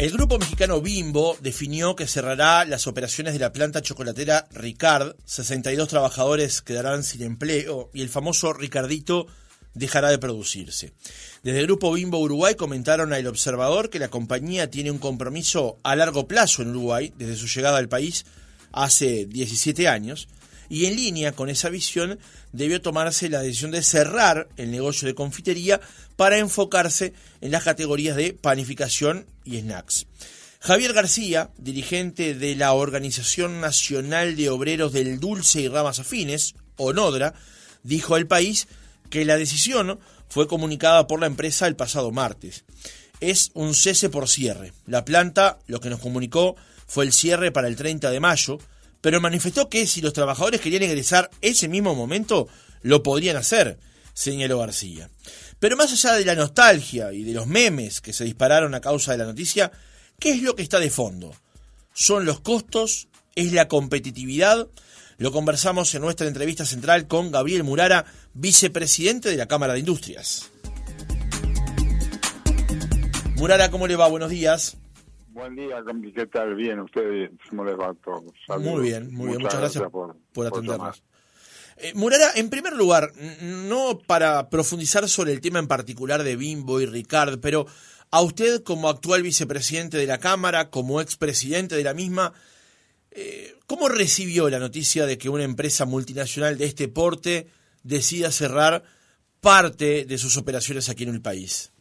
El grupo mexicano Bimbo definió que cerrará las operaciones de la planta chocolatera Ricard, 62 trabajadores quedarán sin empleo y el famoso Ricardito dejará de producirse. Desde el grupo Bimbo Uruguay comentaron a El Observador que la compañía tiene un compromiso a largo plazo en Uruguay desde su llegada al país hace 17 años y en línea con esa visión debió tomarse la decisión de cerrar el negocio de confitería para enfocarse en las categorías de panificación y snacks. Javier García, dirigente de la Organización Nacional de Obreros del Dulce y Ramas Afines, ONODRA, dijo al país que la decisión fue comunicada por la empresa el pasado martes. Es un cese por cierre. La planta lo que nos comunicó fue el cierre para el 30 de mayo, pero manifestó que si los trabajadores querían egresar ese mismo momento, lo podrían hacer, señaló García. Pero más allá de la nostalgia y de los memes que se dispararon a causa de la noticia, ¿qué es lo que está de fondo? ¿Son los costos? ¿Es la competitividad? Lo conversamos en nuestra entrevista central con Gabriel Murara, vicepresidente de la Cámara de Industrias. Murara, ¿cómo le va? Buenos días. Buen día, ¿qué tal? Bien, ustedes, ¿cómo les va todo? Saludos. Muy bien. Muchas gracias por atendernos. Por Murara, en primer lugar, no para profundizar sobre el tema en particular de Bimbo y Ricard, pero a usted como actual vicepresidente de la Cámara, como expresidente de la misma, ¿cómo recibió la noticia de que una empresa multinacional de este porte decida cerrar parte de sus operaciones aquí en el país?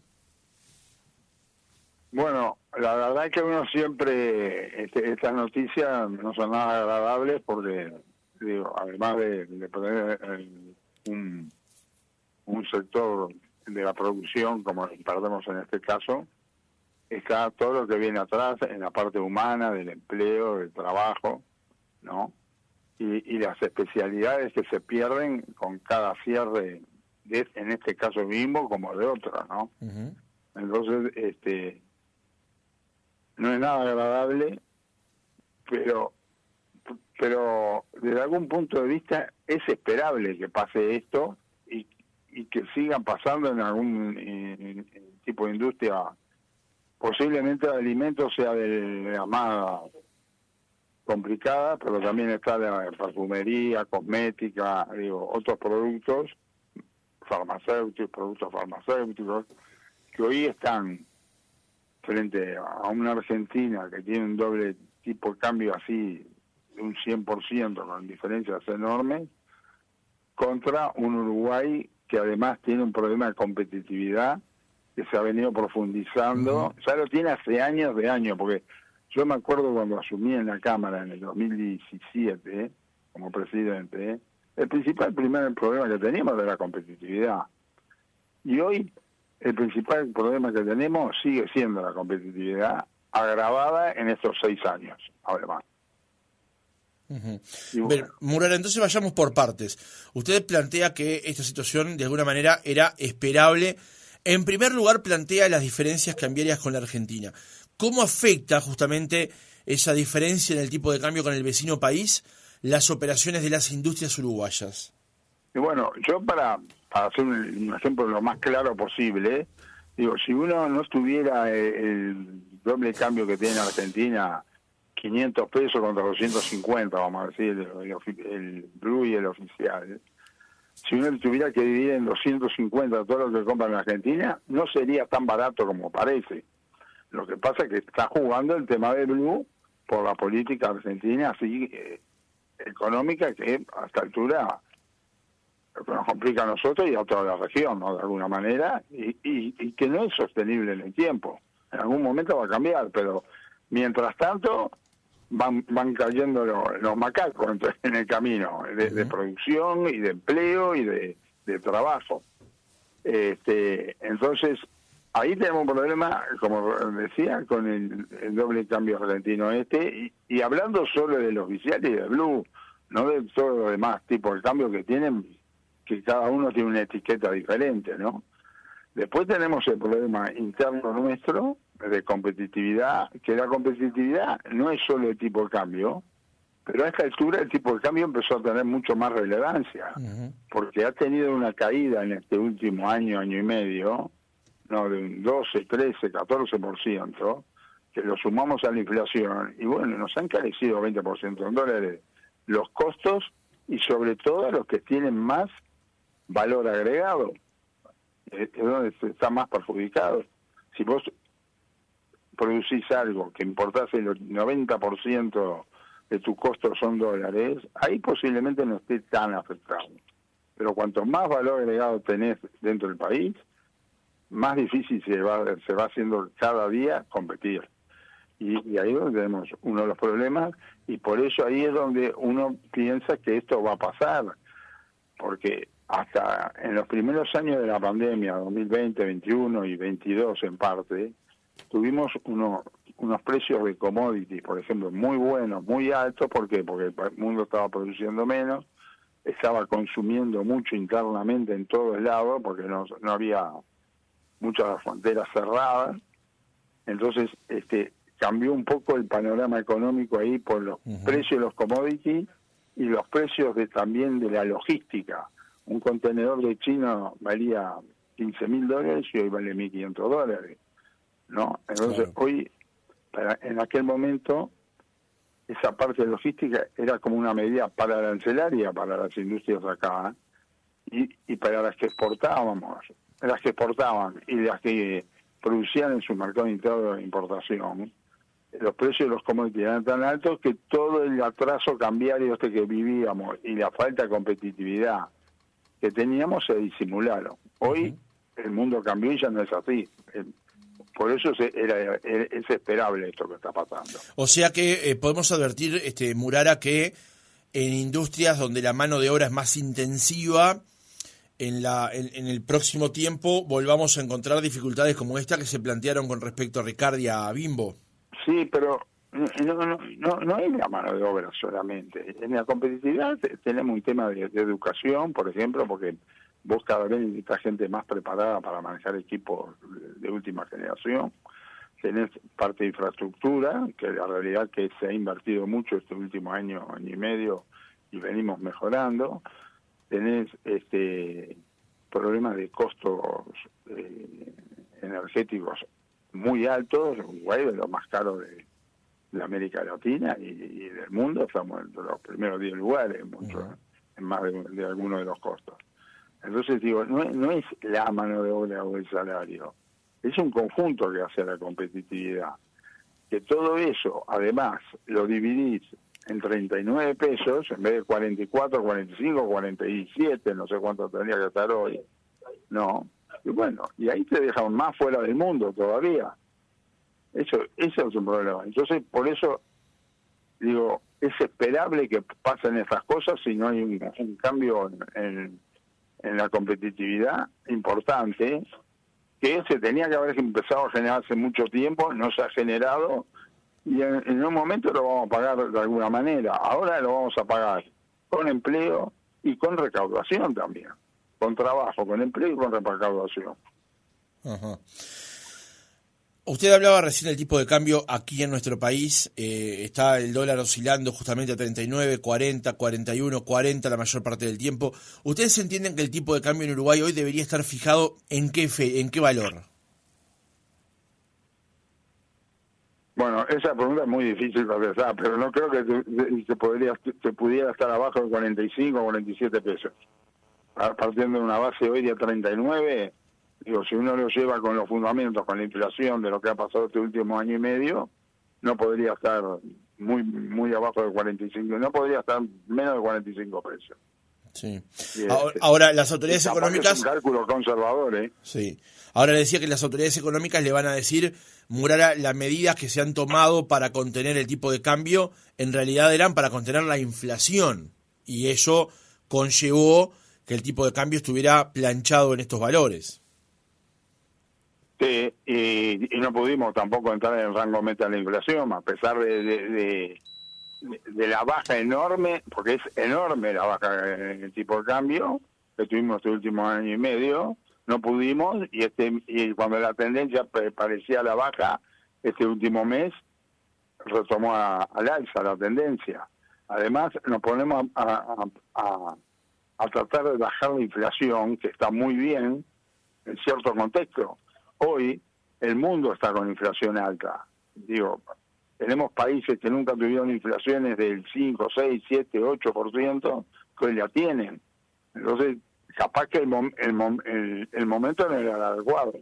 Bueno, la verdad es que uno siempre, estas noticias no son nada agradables porque, digo, además de poner un sector de la producción, como perdemos en este caso, está todo lo que viene atrás en la parte humana, del empleo, del trabajo, ¿no? Y las especialidades que se pierden con cada cierre, en este caso Bimbo como de otros, ¿no? Uh-huh. Entonces, no es nada agradable, pero desde algún punto de vista es esperable que pase esto y que sigan pasando en algún tipo de industria. Posiblemente el alimento sea de la más complicada, pero también está la perfumería, cosmética, otros productos farmacéuticos, que hoy están frente a una Argentina que tiene un doble tipo de cambio así, de un 100%, con diferencias enormes, contra un Uruguay que además tiene un problema de competitividad que se ha venido profundizando. Uh-huh. Ya lo tiene hace años, porque yo me acuerdo cuando asumí en la Cámara en el 2017 como presidente, el primer problema que teníamos era la competitividad. Y hoy el principal problema que tenemos sigue siendo la competitividad, agravada en estos 6 años, además. Uh-huh. Bueno. Murara, entonces vayamos por partes. Usted plantea que esta situación de alguna manera era esperable. En primer lugar, plantea las diferencias cambiarias con la Argentina. ¿Cómo afecta justamente esa diferencia en el tipo de cambio con el vecino país las operaciones de las industrias uruguayas? Y bueno, yo para hacer un ejemplo lo más claro posible, digo, si uno no tuviera el doble cambio que tiene Argentina, 500 pesos contra 250, vamos a decir, el blue y el oficial, si uno tuviera que dividir en 250 todo lo que compra en Argentina, no sería tan barato como parece. Lo que pasa es que está jugando el tema de blue por la política argentina así económica, que a esta altura nos complica a nosotros y a toda la región, ¿no? De alguna manera, y que no es sostenible en el tiempo. En algún momento va a cambiar, pero mientras tanto van cayendo los macacos en el camino de producción y de empleo y de trabajo. Entonces, ahí tenemos un problema, como decía, con el doble cambio argentino y hablando solo de los oficiales y de blue, no de todos los demás tipos de cambios que tienen, que cada uno tiene una etiqueta diferente, ¿no? Después tenemos el problema interno nuestro de competitividad, que la competitividad no es solo el tipo de cambio, pero a esta altura el tipo de cambio empezó a tener mucho más relevancia, uh-huh, porque ha tenido una caída en este último año y medio, no, de un 12, 13, 14%, que lo sumamos a la inflación, y bueno, nos han encarecido 20% en dólares los costos, y sobre todo a los que tienen más valor agregado, es donde se está más perjudicado. Si vos producís algo que importás el 90% de tu costo son dólares, ahí posiblemente no esté tan afectado. Pero cuanto más valor agregado tenés dentro del país, más difícil se va haciendo cada día competir. Y ahí es donde tenemos uno de los problemas, y por eso ahí es donde uno piensa que esto va a pasar, porque hasta en los primeros años de la pandemia, 2020, 21 y 22 en parte, tuvimos unos precios de commodities, por ejemplo, muy buenos, muy altos. ¿Por qué? Porque el mundo estaba produciendo menos, estaba consumiendo mucho internamente en todos lados, porque no había muchas fronteras cerradas. Entonces cambió un poco el panorama económico ahí por los precios de los commodities y los precios también de la logística. Un contenedor de China valía $15.000 y hoy vale $1.500, ¿no? Entonces, claro, hoy, en aquel momento, esa parte de logística era como una medida pararancelaria para las industrias acá, y para las que exportaban y las que producían en su mercado interno de importación, los precios de los commodities eran tan altos que todo el atraso cambiario que vivíamos y la falta de competitividad que teníamos se disimularon. Hoy el mundo cambió y ya no es así. Por eso es esperable esto que está pasando. O sea que podemos advertir, Murara, que en industrias donde la mano de obra es más intensiva, en el próximo tiempo volvamos a encontrar dificultades como esta que se plantearon con respecto a Ricard y a Bimbo. Sí, pero no es la mano de obra solamente. En la competitividad tenemos un tema de educación, por ejemplo, porque vos cada vez necesitas gente más preparada para manejar equipos de última generación. Tenés parte de infraestructura, que la realidad que se ha invertido mucho este último año y medio y venimos mejorando. Tenés problemas de costos energéticos muy altos. Uruguay es lo más caro de América Latina y del mundo. Estamos entre los primeros 10 lugares, en más de algunos de los costos. Entonces digo, no es la mano de obra o el salario, es un conjunto que hace la competitividad. Que todo eso, además, lo dividís en 39 pesos, en vez de 44, 45, 47, no sé cuánto tendría que estar hoy, ¿no? Y bueno, y ahí te dejan más fuera del mundo todavía. Eso es un problema. Entonces, por eso, digo, es esperable que pasen estas cosas si no hay un cambio en la competitividad importante, que se tenía que haber empezado a generar hace mucho tiempo, no se ha generado, y en un momento lo vamos a pagar de alguna manera. Ahora lo vamos a pagar con empleo y con recaudación también, con trabajo, con empleo y con recaudación. Ajá. Usted hablaba recién del tipo de cambio aquí en nuestro país. Está el dólar oscilando justamente a 39, 40, 41, 40 la mayor parte del tiempo. ¿Ustedes entienden que el tipo de cambio en Uruguay hoy debería estar fijado en qué valor? Bueno, esa pregunta es muy difícil de contestar, pero no creo que se pudiera estar abajo de 45 o 47 pesos. Partiendo de una base hoy de 39, digo, si uno lo lleva con los fundamentos, con la inflación de lo que ha pasado este último año y medio, no podría estar muy abajo de 45, no podría estar menos de 45 pesos. Sí. Ahora, las autoridades económicas... Es un cálculo conservador, ¿eh? Sí. Ahora le decía que las autoridades económicas le van a decir, Murara, las medidas que se han tomado para contener el tipo de cambio, en realidad eran para contener la inflación. Y eso conllevó que el tipo de cambio estuviera planchado en estos valores. Sí, y no pudimos tampoco entrar en el rango meta de la inflación, a pesar de la baja enorme, porque es enorme la baja en el tipo de cambio que tuvimos este último año y medio, no pudimos, y cuando la tendencia parecía la baja, este último mes retomó al alza la tendencia. Además, nos ponemos a tratar de bajar la inflación, que está muy bien en cierto contexto. Hoy el mundo está con inflación alta, digo, tenemos países que nunca tuvieron inflaciones del 5, 6, 7, 8%, que hoy la tienen. Entonces, capaz que el momento no era el adecuado.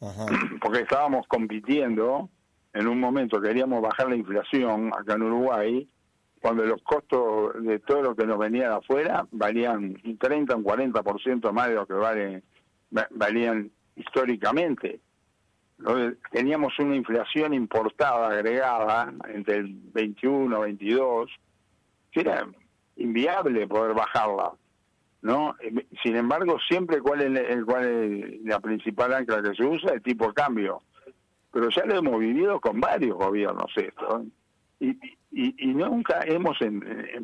Ajá. Porque estábamos compitiendo, en un momento queríamos bajar la inflación acá en Uruguay, cuando los costos de todo lo que nos venía de afuera valían un 30, un 40% más de lo que valían históricamente. Entonces, teníamos una inflación importada agregada entre el 21, 22, que era inviable poder bajarla, ¿no? Sin embargo, siempre cuál es la principal ancla que se usa, el tipo de cambio. Pero ya lo hemos vivido con varios gobiernos esto, ¿eh? Y nunca hemos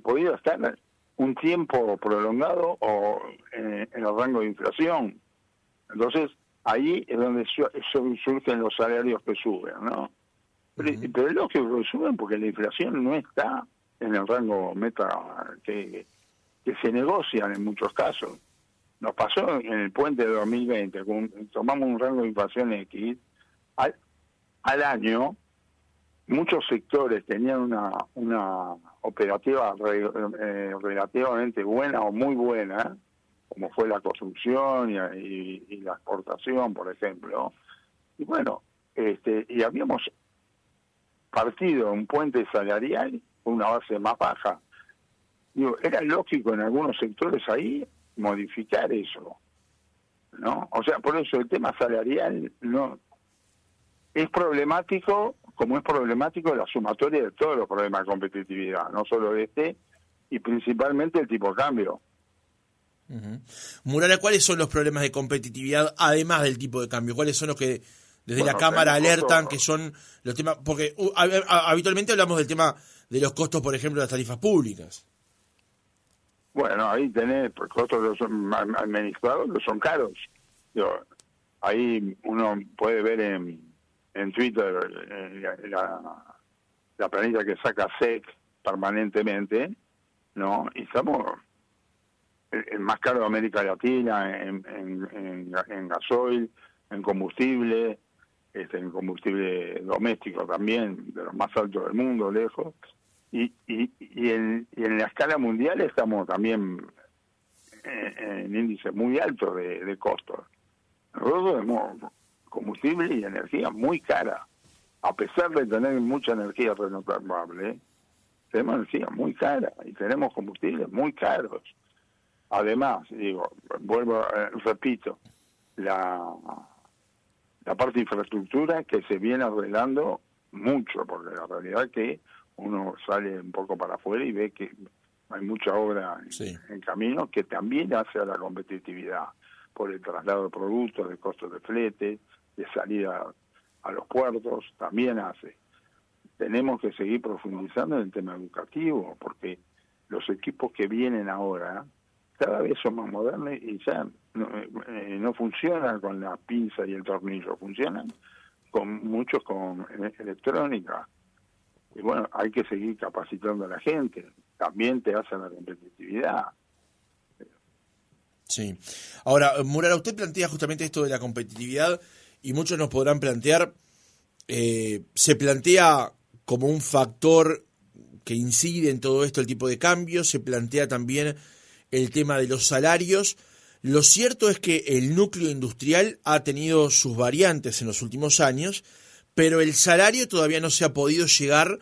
podido estar un tiempo prolongado o en el rango de inflación. Entonces, ahí es donde surgen los salarios que suben, ¿no? Pero es lógico que suben porque la inflación no está en el rango meta que se negocian en muchos casos. Nos pasó en el puente de 2020, tomamos un rango de inflación X, al año muchos sectores tenían una operativa relativamente buena o muy buena, como fue la construcción y la exportación, por ejemplo. Y bueno, y habíamos partido un puente salarial con una base más baja. Digo, era lógico en algunos sectores ahí modificar eso, ¿no? O sea, por eso el tema salarial no es problemático, como es problemático la sumatoria de todos los problemas de competitividad, no solo y principalmente el tipo de cambio. Uh-huh. Murara, ¿cuáles son los problemas de competitividad además del tipo de cambio? ¿Cuáles son los que desde la Cámara alertan que son los temas? Porque habitualmente hablamos del tema de los costos, por ejemplo, de las tarifas públicas. Bueno, ahí tenés costos administrados que son caros. Ahí uno puede ver en Twitter la planilla que saca SEC permanentemente, ¿no? Y estamos el más caro de América Latina en gasoil, en combustible doméstico también, de los más altos del mundo, lejos. Y en la escala mundial estamos también en índices muy altos de costos. Nosotros tenemos combustible y energía muy cara. A pesar de tener mucha energía renovable, tenemos energía muy cara y tenemos combustibles muy caros. Además, repito, la parte de infraestructura que se viene arreglando mucho, porque la realidad es que uno sale un poco para afuera y ve que hay mucha obra en camino que también hace a la competitividad por el traslado de productos, de costos de flete, de salida a los puertos, también hace. Tenemos que seguir profundizando en el tema educativo, porque los equipos que vienen ahora cada vez son más modernos y ya no funcionan con la pinza y el tornillo, funcionan muchos con electrónica. Y bueno, hay que seguir capacitando a la gente. También te hace la competitividad. Sí. Ahora, Murara, usted plantea justamente esto de la competitividad y muchos nos podrán plantear, se plantea como un factor que incide en todo esto el tipo de cambio, se plantea también el tema de los salarios. Lo cierto es que el núcleo industrial ha tenido sus variantes en los últimos años, pero el salario todavía no se ha podido llegar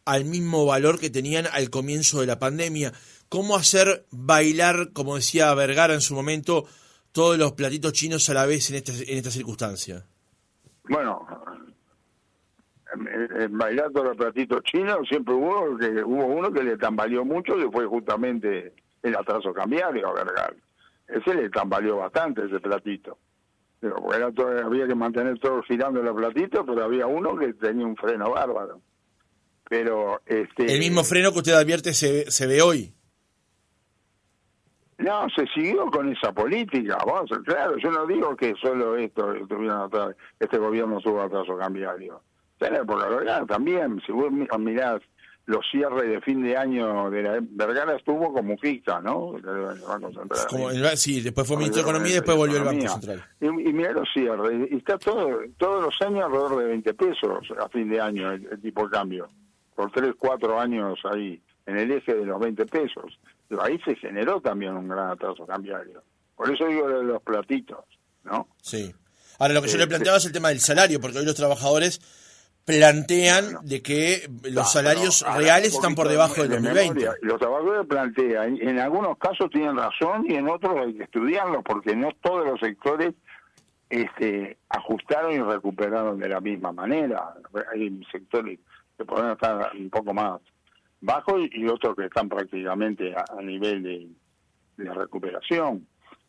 al mismo valor que tenían al comienzo de la pandemia. ¿Cómo hacer bailar, como decía Vergara en su momento, todos los platitos chinos a la vez en esta circunstancia? Bueno, bailar todos los platitos chinos siempre hubo uno que le tambaleó mucho, que fue justamente el atraso cambiario a Vergara. Ese le tambaleó bastante, ese platito. Había que mantener todo girando los platitos, pero había uno que tenía un freno bárbaro. Pero el mismo freno que usted advierte se ve hoy. No, se siguió con esa política. Claro, yo no digo que solo este gobierno tuvo atraso cambiario. En la época de Vergara también, si vos mirás los cierres de fin de año de la Vergara estuvo como mujica, ¿no? El Banco Central. Sí, después fue ministro de Economía y después volvió el Banco Central. Y mirá los cierres, y está todos los años alrededor de 20 pesos a fin de año el tipo de cambio, por 3, 4 años ahí, en el eje de los 20 pesos. Pero ahí se generó también un gran atraso cambiario. Por eso digo de los platitos, ¿no? Sí. Ahora, lo que yo le planteaba es el tema del salario, porque hoy los trabajadores plantean de que los salarios reales están por debajo del 2020. Los trabajadores plantean, en algunos casos tienen razón y en otros hay que estudiarlo, porque no todos los sectores ajustaron y recuperaron de la misma manera. Hay sectores que pueden estar un poco más bajos y otros que están prácticamente a nivel de recuperación.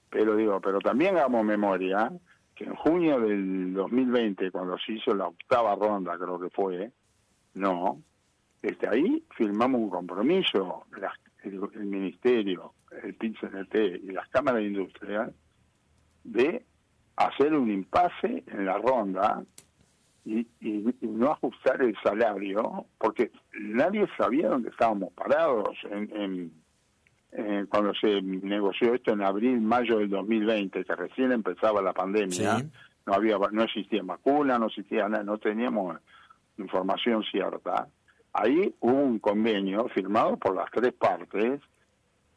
Pero también hagamos memoria que en junio del 2020, cuando se hizo la 8ª ronda, creo que fue, ahí firmamos un compromiso, el Ministerio, el PIT-CNT y las cámaras de industria, de hacer un impasse en la ronda y no ajustar el salario, porque nadie sabía dónde estábamos parados cuando se negoció esto en abril, mayo del 2020, que recién empezaba la pandemia. Sí. No existía vacuna, no existía nada, no teníamos información cierta. Ahí hubo un convenio firmado por las 3 partes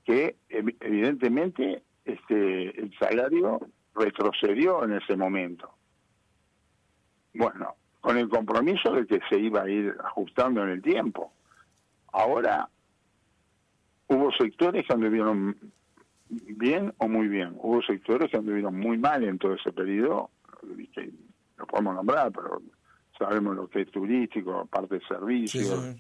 que evidentemente el salario retrocedió en ese momento. Bueno, con el compromiso de que se iba a ir ajustando en el tiempo. Ahora hubo sectores que anduvieron bien o muy bien. Hubo sectores que anduvieron muy mal en todo ese periodo, que lo podemos nombrar, pero sabemos lo que es turístico, parte de servicios,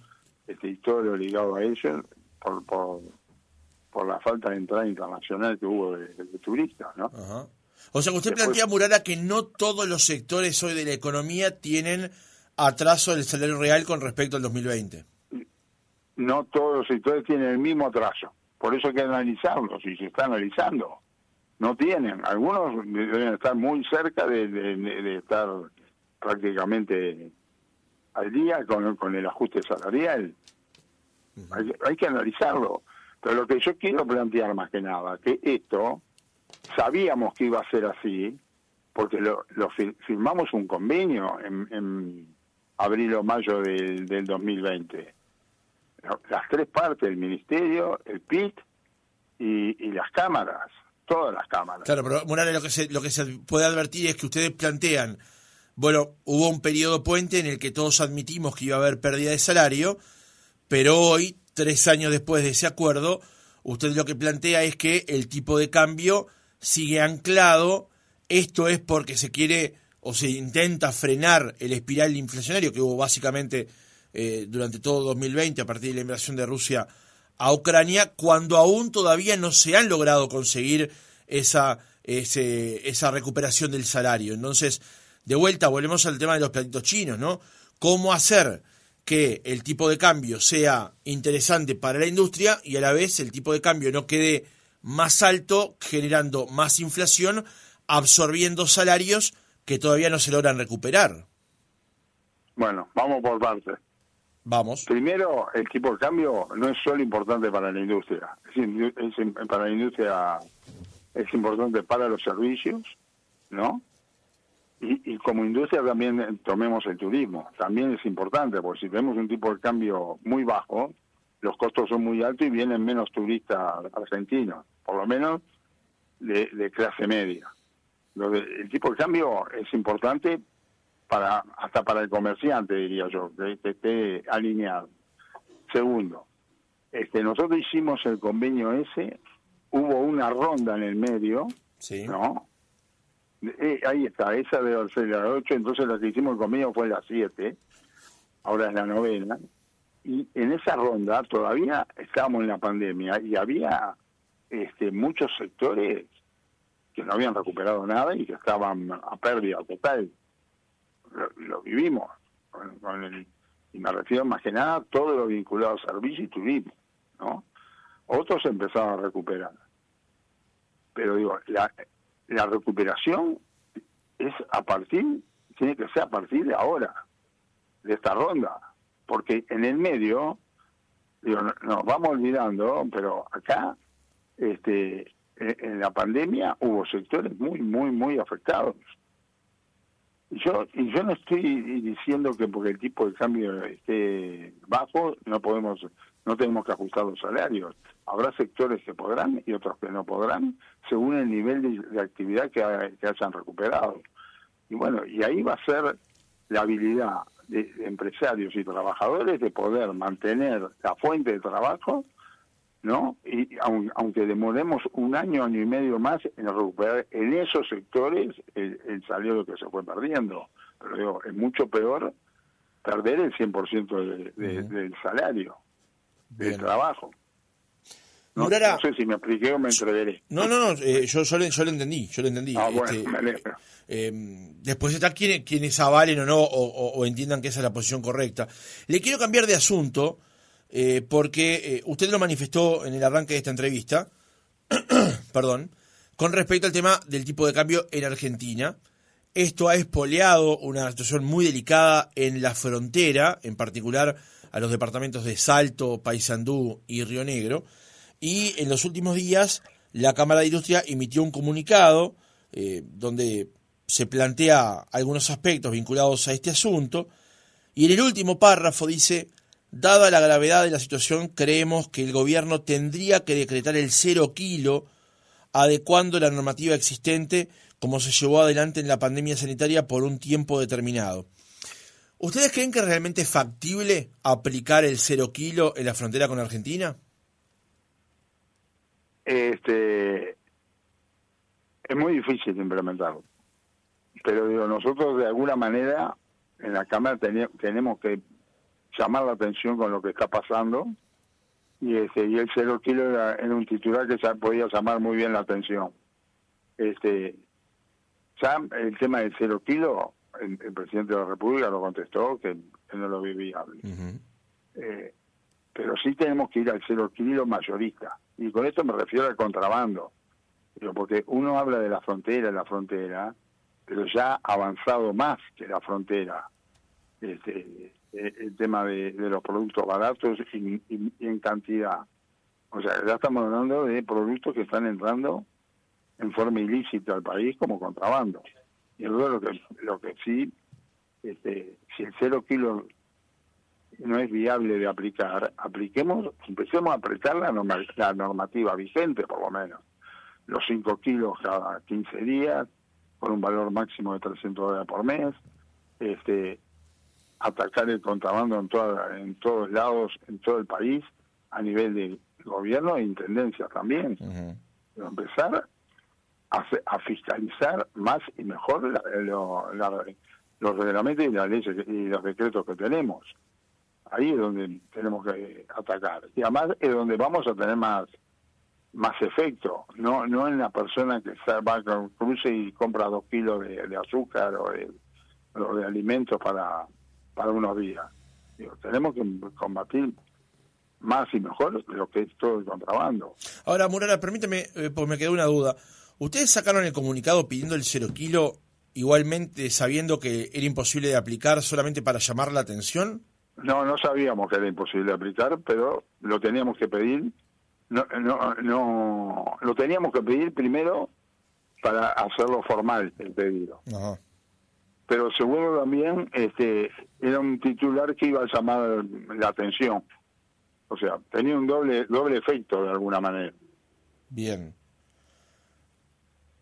y todo lo ligado a ello, por la falta de entrada internacional que hubo de turistas, ¿no? Ajá. O sea, que usted plantea, Murara, que no todos los sectores hoy de la economía tienen atraso del salario real con respecto al 2020. No todos los sectores tienen el mismo atraso. Por eso hay que analizarlos, y se está analizando. No tienen. Algunos deben estar muy cerca de estar prácticamente al día con el ajuste salarial. Hay que analizarlo. Pero lo que yo quiero plantear más que nada, que esto sabíamos que iba a ser así, porque firmamos un convenio en abril o mayo del 2020. Las 3 partes, el Ministerio, el PIT y las cámaras, todas las cámaras. Claro, pero Morales, lo que se puede advertir es que ustedes plantean, bueno, hubo un periodo puente en el que todos admitimos que iba a haber pérdida de salario, pero hoy, 3 años después de ese acuerdo, usted lo que plantea es que el tipo de cambio sigue anclado. Esto es porque se quiere o se intenta frenar el espiral inflacionario que hubo básicamente durante todo 2020 a partir de la invasión de Rusia a Ucrania, cuando aún todavía no se han logrado conseguir esa recuperación del salario. Entonces, de vuelta, volvemos al tema de los platitos chinos, ¿no? ¿Cómo hacer que el tipo de cambio sea interesante para la industria y a la vez el tipo de cambio no quede más alto, generando más inflación, absorbiendo salarios que todavía no se logran recuperar? Bueno, vamos por partes. Vamos. Primero, el tipo de cambio no es solo importante para la industria, para la industria es importante para los servicios, ¿no? Y como industria también tomemos el turismo, también es importante, porque si tenemos un tipo de cambio muy bajo, los costos son muy altos y vienen menos turistas argentinos, por lo menos de clase media. El tipo de cambio es importante hasta para el comerciante, diría yo, que esté alineado. Segundo, nosotros hicimos el convenio ese, hubo una ronda en el medio, sí, ¿no? Ahí está, esa debe ser la 8, entonces la que hicimos el convenio fue la 7, ahora es la 9, y en esa ronda todavía estábamos en la pandemia y había muchos sectores que no habían recuperado nada y que estaban a pérdida total. Lo vivimos y me refiero más que nada a todo lo vinculado a servicio y turismo, ¿no? Otros empezaron a recuperar, pero digo, la recuperación tiene que ser a partir de ahora, de esta ronda, porque en el medio Digo, nos vamos olvidando, pero acá, en la pandemia hubo sectores muy afectados. Y yo no estoy diciendo que porque el tipo de cambio esté bajo no tenemos que ajustar los salarios. Habrá sectores que podrán y otros que no podrán, según el nivel de actividad que hayan recuperado. Y bueno, y ahí va a ser la habilidad de empresarios y trabajadores de poder mantener la fuente de trabajo, ¿no? Y aunque demoremos un año y medio más en recuperar en esos sectores el salario que se fue perdiendo. Pero digo, es mucho peor perder el 100% del salario, del trabajo. No sé si me expliqué o me entreveré. No, yo lo entendí. Bueno, me alegro. Después está quienes avalen o no, o entiendan que esa es la posición correcta. Le quiero cambiar de asunto, porque usted lo manifestó en el arranque de esta entrevista, perdón, con respecto al tema del tipo de cambio en Argentina. Esto ha espoleado una situación muy delicada en la frontera, en particular a los departamentos de Salto, Paysandú y Río Negro. Y en los últimos días la Cámara de Industria emitió un comunicado donde se plantea algunos aspectos vinculados a este asunto. Y en el último párrafo dice: dada la gravedad de la situación, creemos que el gobierno tendría que decretar el 0 kilo, adecuando la normativa existente como se llevó adelante en la pandemia sanitaria por un tiempo determinado. ¿Ustedes creen que es realmente factible aplicar el 0 kilo en la frontera con Argentina? Es muy difícil implementarlo. Pero digo, nosotros de alguna manera en la Cámara tenemos que llamar la atención con lo que está pasando, y el 0 kilo era un titular que ya podía llamar muy bien la atención. Ya el tema del 0 kilo, el presidente de la República lo contestó que no lo ve viable. Pero sí tenemos que ir al 0 kilo mayorista, y con esto me refiero al contrabando. Porque uno habla de la frontera, pero ya ha avanzado más que la frontera el tema de los productos baratos y en cantidad. O sea, ya estamos hablando de productos que están entrando en forma ilícita al país como contrabando. Y luego lo que sí, si el 0 kilo no es viable de aplicar, empecemos a apretar la normativa vigente, por lo menos. Los 5 kilos cada 15 días, con un valor máximo de $300 por mes, atacar el contrabando en todos lados, en todo el país, a nivel de gobierno e intendencia también. Pero empezar a fiscalizar más y mejor los reglamentos y las leyes y los decretos que tenemos. Ahí es donde tenemos que atacar. Y además es donde vamos a tener más efecto, no en la persona que va con cruce y compra 2 kilos de azúcar o de alimentos para unos días. Tenemos que combatir más y mejor lo que es todo el contrabando. Ahora, Murara, permíteme, pues me quedó una duda. ¿Ustedes sacaron el comunicado pidiendo el 0 kilo igualmente sabiendo que era imposible de aplicar solamente para llamar la atención? No sabíamos que era imposible de aplicar, pero lo teníamos que pedir. No, lo teníamos que pedir primero para hacerlo formal el pedido. Ajá. Pero seguro también era un titular que iba a llamar la atención. O sea, tenía un doble efecto de alguna manera. Bien.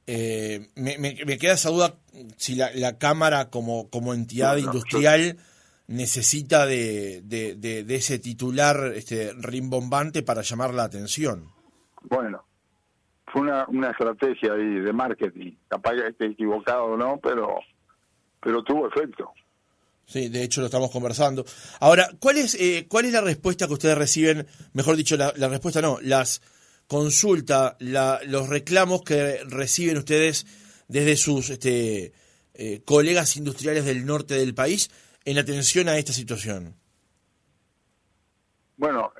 Me queda esa duda si la Cámara como entidad industrial necesita de ese titular rimbombante para llamar la atención. Bueno, fue una estrategia ahí de marketing, capaz que esté equivocado o no, pero tuvo efecto. Sí, de hecho lo estamos conversando. Ahora, ¿cuál es la respuesta que ustedes reciben? Mejor dicho, la respuesta no, las consultas, los reclamos que reciben ustedes desde sus colegas industriales del norte del país en atención a esta situación. Bueno,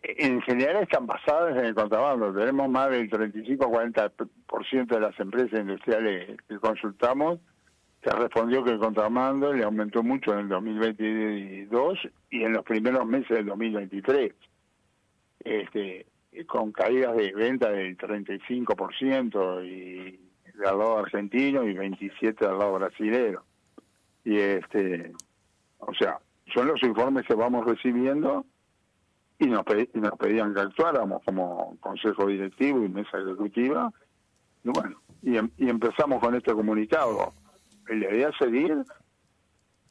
en general están basadas en el contrabando. Tenemos más del 35-40% de las empresas industriales que consultamos que respondió que el contrabando le aumentó mucho en el 2022 y en los primeros meses del 2023. con caídas de venta del 35% y del lado argentino y 27% del lado brasilero. Y o sea, son los informes que vamos recibiendo y nos pedían que actuáramos como consejo directivo y mesa ejecutiva. Y bueno, y empezamos con este comunicado. La idea es seguir,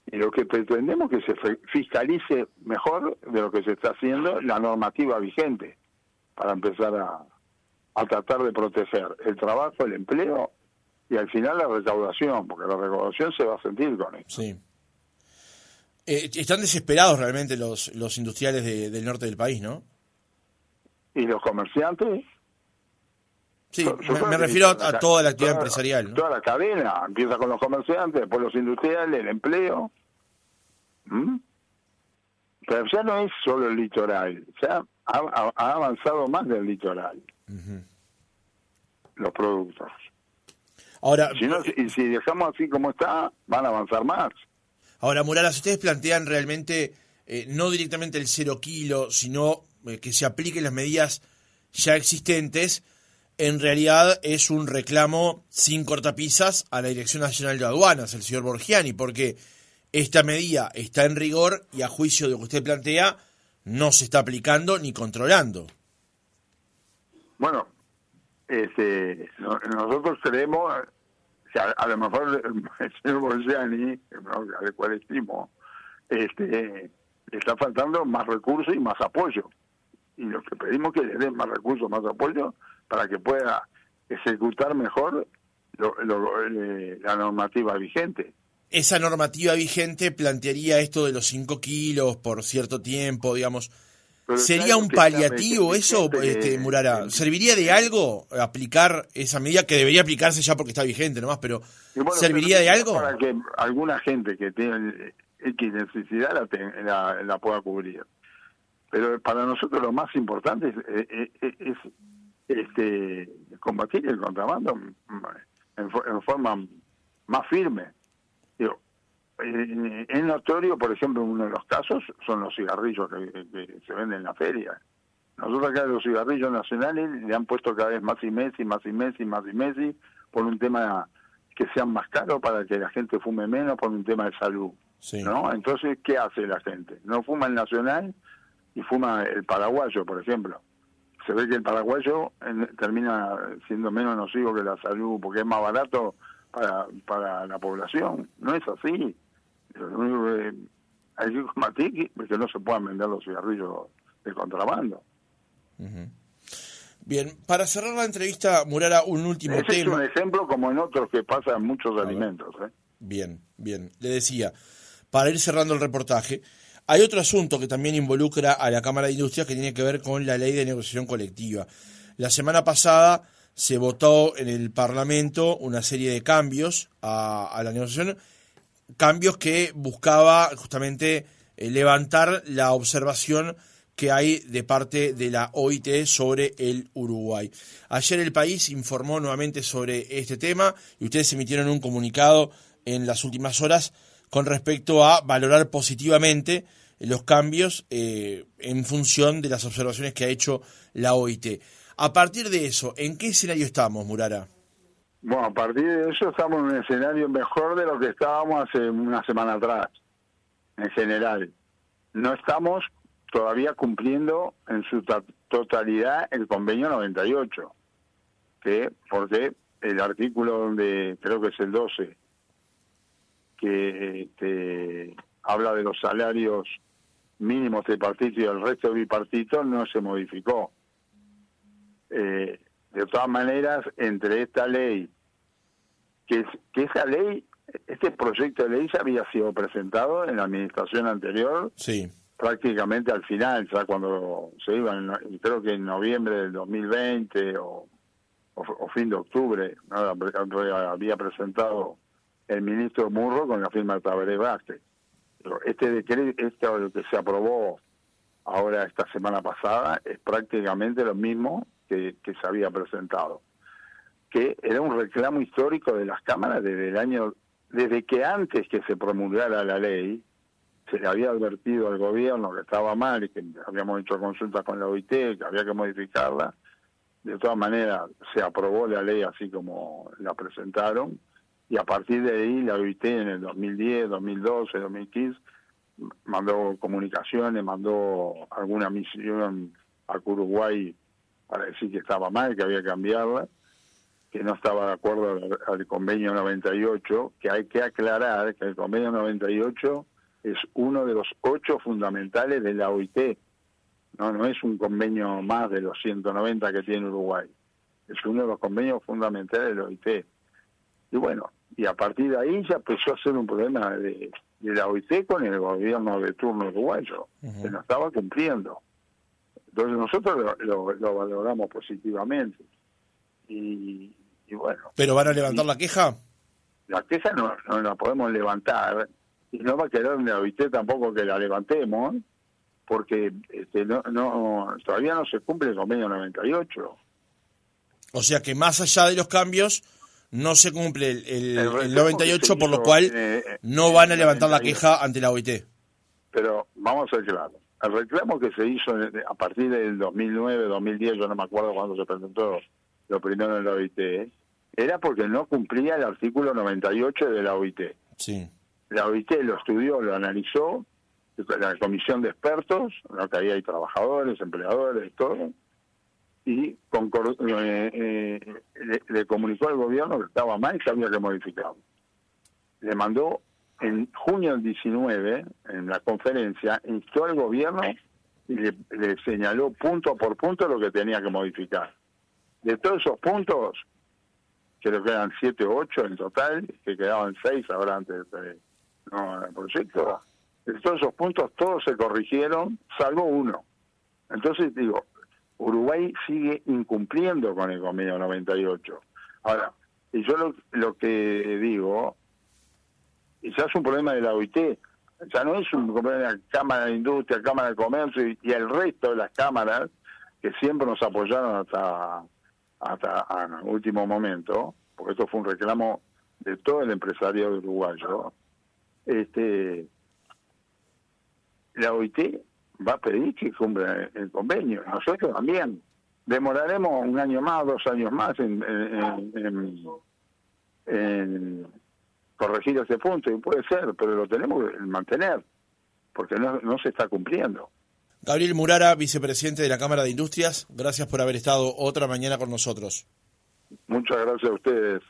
y lo que pretendemos es que se fiscalice mejor de lo que se está haciendo la normativa vigente, para empezar a tratar de proteger el trabajo, el empleo y al final la recaudación, porque la recaudación se va a sentir con esto. Sí. Están desesperados realmente los industriales del norte del país, ¿no? Y los comerciantes. Sí, me refiero a toda la actividad empresarial, ¿no? Toda la cadena, empieza con los comerciantes, después los industriales, el empleo. Pero ya no es solo el litoral, ya ha avanzado más del litoral. Los productos. Ahora, y si dejamos así como está, van a avanzar más. Ahora, Muralas, ustedes plantean realmente no directamente el 0 kilo, sino que se apliquen las medidas ya existentes. En realidad es un reclamo sin cortapisas a la Dirección Nacional de Aduanas, el señor Borgiani, porque esta medida está en rigor y a juicio de lo que usted plantea no se está aplicando ni controlando. Bueno, nosotros creemos que a lo mejor el señor Borgiani, al cual estimo, le está faltando más recursos y más apoyo. Y lo que pedimos es que le den más recursos, más apoyo, para que pueda ejecutar mejor la normativa vigente. Esa normativa vigente plantearía esto de los 5 kilos por cierto tiempo, digamos. Pero ¿sería un paliativo eso, Murara? ¿Serviría de algo aplicar esa medida, que debería aplicarse ya porque está vigente nomás, pero bueno, ¿serviría de algo? Para que alguna gente que tiene X necesidad la pueda cubrir. Pero para nosotros lo más importante es combatir el contrabando en forma más firme. Digo, es notorio, por ejemplo, uno de los casos son los cigarrillos que se venden en la feria. Nosotros acá los cigarrillos nacionales le han puesto cada vez más y más por un tema que sean más caros para que la gente fume menos, por un tema de salud. Sí. ¿No? Entonces, ¿qué hace la gente? No fuma el nacional y fuma el paraguayo, por ejemplo. Se ve que el paraguayo termina siendo menos nocivo que la salud porque es más barato para la población. No es así. Hay que combatir que no se puedan vender los cigarrillos de contrabando. Bien, para cerrar la entrevista, Murara, un último tema. Es un ejemplo como en otros que pasa en muchos alimentos. Bien. Le decía, para ir cerrando el reportaje, hay otro asunto que también involucra a la Cámara de Industrias que tiene que ver con la ley de negociación colectiva. La semana pasada se votó en el Parlamento una serie de cambios a la negociación, cambios que buscaba justamente levantar la observación que hay de parte de la OIT sobre el Uruguay. Ayer El País informó nuevamente sobre este tema y ustedes emitieron un comunicado en las últimas horas con respecto a valorar positivamente los cambios en función de las observaciones que ha hecho la OIT. A partir de eso, ¿en qué escenario estamos, Murara? Bueno, a partir de eso estamos en un escenario mejor de lo que estábamos hace una semana atrás, en general. No estamos todavía cumpliendo en su totalidad el convenio 98, porque el artículo donde creo que es el 12, que habla de los salarios mínimos tripartitos y el resto de bipartitos, no se modificó. De todas maneras, entre esta ley, que esa ley, este proyecto de ley ya había sido presentado en la administración anterior, sí, prácticamente al final, ya cuando se iban, creo que en noviembre del 2020 o fin de octubre, ¿no? Había presentado el ministro Murro con la firma de Tabaré Vázquez. Este decreto que se aprobó ahora esta semana pasada es prácticamente lo mismo que se había presentado, que era un reclamo histórico de las cámaras desde que antes que se promulgara la ley se le había advertido al gobierno que estaba mal y que habíamos hecho consultas con la OIT, que había que modificarla. De todas maneras, se aprobó la ley así como la presentaron, y a partir de ahí la OIT en el 2010, 2012, 2015 mandó comunicaciones, mandó alguna misión a Uruguay para decir que estaba mal, que había que cambiarla, que no estaba de acuerdo al convenio 98, que hay que aclarar que el convenio 98 es uno de los 8 fundamentales de la OIT. No es un convenio más de los 190 que tiene Uruguay. Es uno de los convenios fundamentales de la OIT. Y bueno, y a partir de ahí ya empezó a ser un problema de la OIT con el gobierno de turno uruguayo, que no estaba cumpliendo. Entonces nosotros lo valoramos positivamente. Y bueno. ¿Pero van a levantar la queja? La queja no la podemos levantar, y no va a quedar en la OIT tampoco que la levantemos, porque todavía no se cumple el convenio 98. O sea que más allá de los cambios, no se cumple el 98, por lo cual no van a levantar la queja ante la OIT. Pero vamos a ser claros. El reclamo que se hizo a partir del 2009, 2010, yo no me acuerdo cuándo se presentó lo primero en la OIT, era porque no cumplía el artículo 98 de la OIT. Sí. La OIT lo estudió, lo analizó, la comisión de expertos, ¿no? Que ahí hay trabajadores, empleadores, todo, y le comunicó al gobierno que estaba mal y que había que modificarlo. Le mandó en junio del 19, en la conferencia, instó al gobierno y le señaló punto por punto lo que tenía que modificar. De todos esos puntos, creo que eran 7 o 8 en total, que quedaban 6 ahora antes del proyecto. De todos esos puntos, todos se corrigieron, salvo uno. Entonces, digo, Uruguay sigue incumpliendo con el convenio 98. Ahora, y yo lo que digo, ya es un problema de la OIT, ya no es un problema de la Cámara de Industria, Cámara de Comercio y el resto de las cámaras que siempre nos apoyaron hasta último momento, porque esto fue un reclamo de todo el empresariado uruguayo. La OIT va a pedir que cumpla el convenio. Nosotros también demoraremos 1 año más, 2 años más en corregir ese punto, y puede ser, pero lo tenemos que mantener, porque no se está cumpliendo. Gabriel Murara, vicepresidente de la Cámara de Industrias, gracias por haber estado otra mañana con nosotros. Muchas gracias a ustedes.